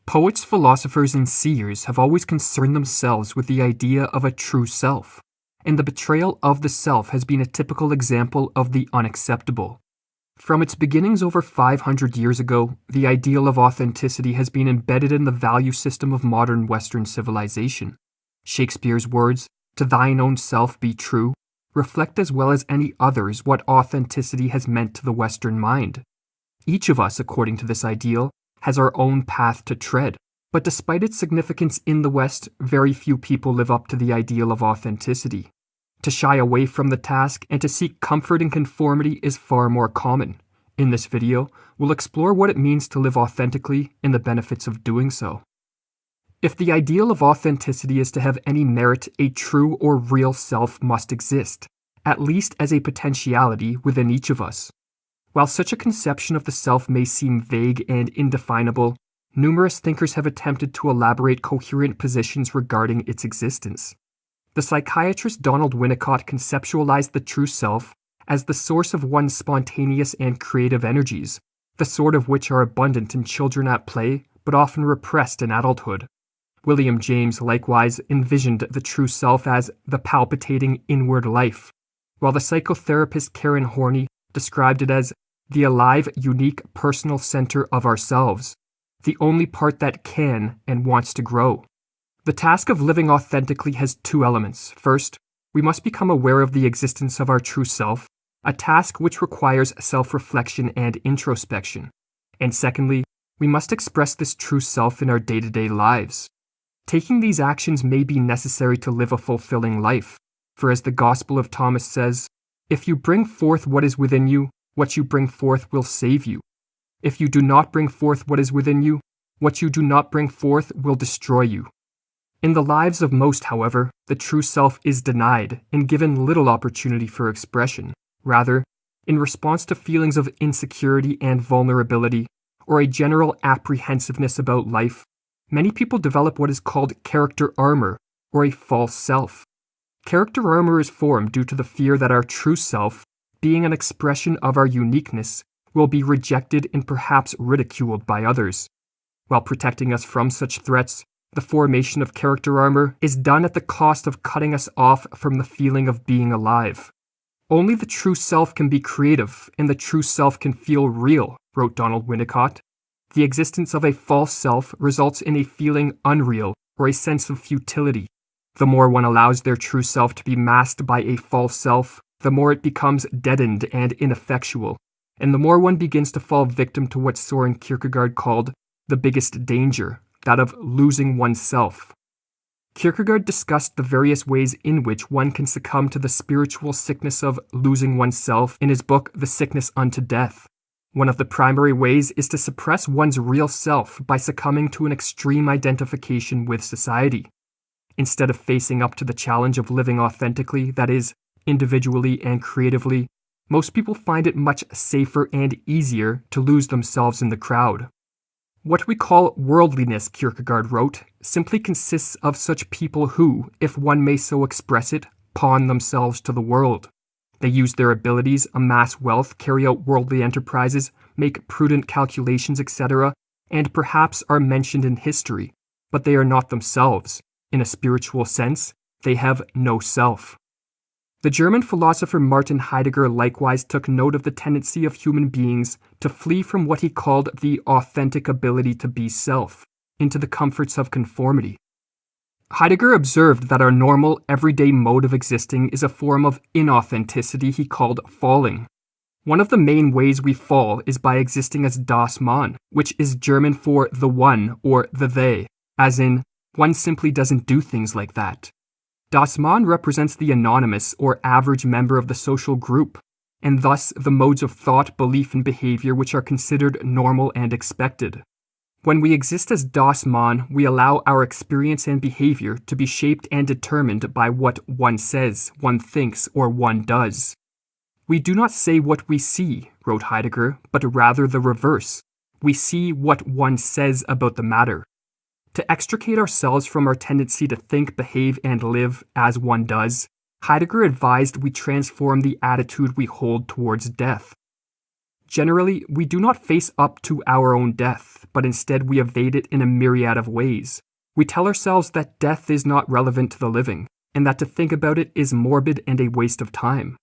Poets, philosophers, and seers have always concerned themselves with the idea of a true self, and the betrayal of the self has been a typical example of the unacceptable. From its beginnings over 500 years ago, the ideal of authenticity has been embedded in the value system of modern Western civilization. Shakespeare's words, "To thine own self be true," reflect as well as any others what authenticity has meant to the Western mind. Each of us, according to this ideal, has our own path to tread, but despite its significance in the West, very few people live up to the ideal of authenticity. To shy away from the task and to seek comfort in conformity is far more common. In this video, we'll explore what it means to live authentically and the benefits of doing so. If the ideal of authenticity is to have any merit, a true or real self must exist, at least as a potentiality within each of us. While such a conception of the self may seem vague and indefinable, numerous thinkers have attempted to elaborate coherent positions regarding its existence. The psychiatrist Donald Winnicott conceptualized the true self as the source of one's spontaneous and creative energies, the sort of which are abundant in children at play, but often repressed in adulthood. William James likewise envisioned the true self as the palpitating inward life, while the psychotherapist Karen Horney described it as the alive, unique personal center of ourselves, the only part that can and wants to grow. The task of living authentically has two elements. First, we must become aware of the existence of our true self, a task which requires self-reflection and introspection. And secondly, we must express this true self in our day-to-day lives. Taking these actions may be necessary to live a fulfilling life, for as the Gospel of Thomas says, "If you bring forth what is within you, what you bring forth will save you. If you do not bring forth what is within you, what you do not bring forth will destroy you." In the lives of most, however, the true self is denied and given little opportunity for expression. Rather, in response to feelings of insecurity and vulnerability, or a general apprehensiveness about life, many people develop what is called character armor, or a false self. Character armor is formed due to the fear that our true self, being an expression of our uniqueness, will be rejected and perhaps ridiculed by others. While protecting us from such threats, the formation of character armor is done at the cost of cutting us off from the feeling of being alive. "Only the true self can be creative, and the true self can feel real," wrote Donald Winnicott. "The existence of a false self results in a feeling unreal or a sense of futility. The more one allows their true self to be masked by a false self, the more it becomes deadened and ineffectual, and the more one begins to fall victim to what Soren Kierkegaard called the biggest danger, that of losing oneself." Kierkegaard discussed the various ways in which one can succumb to the spiritual sickness of losing oneself in his book The Sickness Unto Death. One of the primary ways is to suppress one's real self by succumbing to an extreme identification with society. Instead of facing up to the challenge of living authentically, that is, individually and creatively, most people find it much safer and easier to lose themselves in the crowd. What we call worldliness, Kierkegaard wrote, simply consists of such people who, if one may so express it, pawn themselves to the world. They use their abilities, amass wealth, carry out worldly enterprises, make prudent calculations, etc., and perhaps are mentioned in history, but they are not themselves. In a spiritual sense, they have no self. The German philosopher Martin Heidegger likewise took note of the tendency of human beings to flee from what he called the authentic ability to be self, into the comforts of conformity. Heidegger observed that our normal, everyday mode of existing is a form of inauthenticity he called falling. One of the main ways we fall is by existing as das Man, which is German for the one or the they, as in, one simply doesn't do things like that. Das Man represents the anonymous or average member of the social group, and thus the modes of thought, belief, and behavior which are considered normal and expected. When we exist as Das Man, we allow our experience and behavior to be shaped and determined by what one says, one thinks, or one does. "We do not say what we see," wrote Heidegger, but rather the reverse. We see what one says about the matter. To extricate ourselves from our tendency to think, behave, and live as one does, Heidegger advised we transform the attitude we hold towards death. Generally, we do not face up to our own death, but instead we evade it in a myriad of ways. We tell ourselves that death is not relevant to the living, and that to think about it is morbid and a waste of time.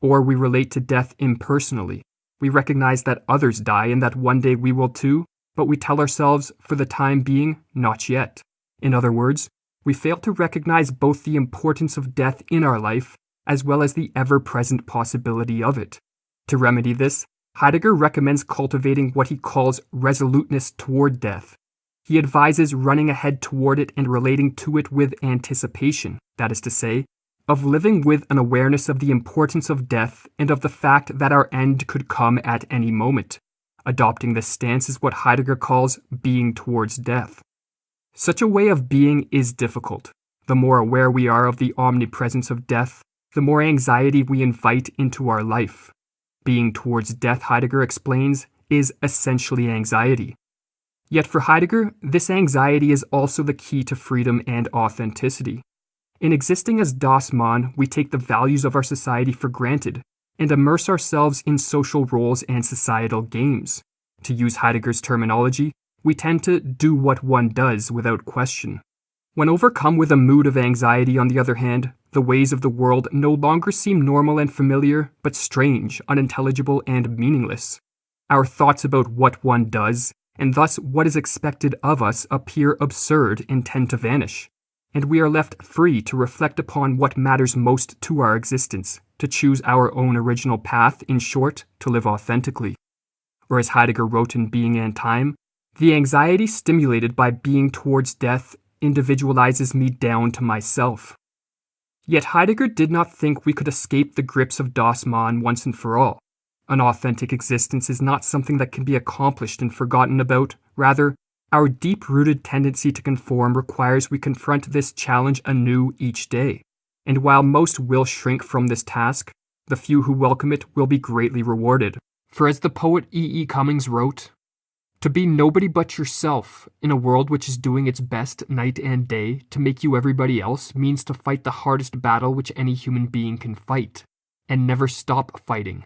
Or we relate to death impersonally. We recognize that others die and that one day we will too, but we tell ourselves, for the time being, not yet. In other words, we fail to recognize both the importance of death in our life as well as the ever-present possibility of it. To remedy this, Heidegger recommends cultivating what he calls resoluteness toward death. He advises running ahead toward it and relating to it with anticipation, that is to say, of living with an awareness of the importance of death and of the fact that our end could come at any moment. Adopting this stance is what Heidegger calls being towards death. Such a way of being is difficult. The more aware we are of the omnipresence of death, the more anxiety we invite into our life. Being towards death, Heidegger explains, is essentially anxiety. Yet for Heidegger, this anxiety is also the key to freedom and authenticity. In existing as Das Mann, we take the values of our society for granted and immerse ourselves in social roles and societal games. To use Heidegger's terminology, we tend to do what one does without question. When overcome with a mood of anxiety, on the other hand, the ways of the world no longer seem normal and familiar, but strange, unintelligible, and meaningless. Our thoughts about what one does, and thus what is expected of us, appear absurd and tend to vanish, and we are left free to reflect upon what matters most to our existence, to choose our own original path, in short, to live authentically. Or as Heidegger wrote in Being and Time, the anxiety stimulated by being towards death individualizes me down to myself. Yet Heidegger did not think we could escape the grips of Das Mann once and for all. An authentic existence is not something that can be accomplished and forgotten about. Rather, our deep-rooted tendency to conform requires we confront this challenge anew each day. And while most will shrink from this task, the few who welcome it will be greatly rewarded. For as the poet E. E. Cummings wrote, "To be nobody but yourself in a world which is doing its best night and day to make you everybody else means to fight the hardest battle which any human being can fight, and never stop fighting.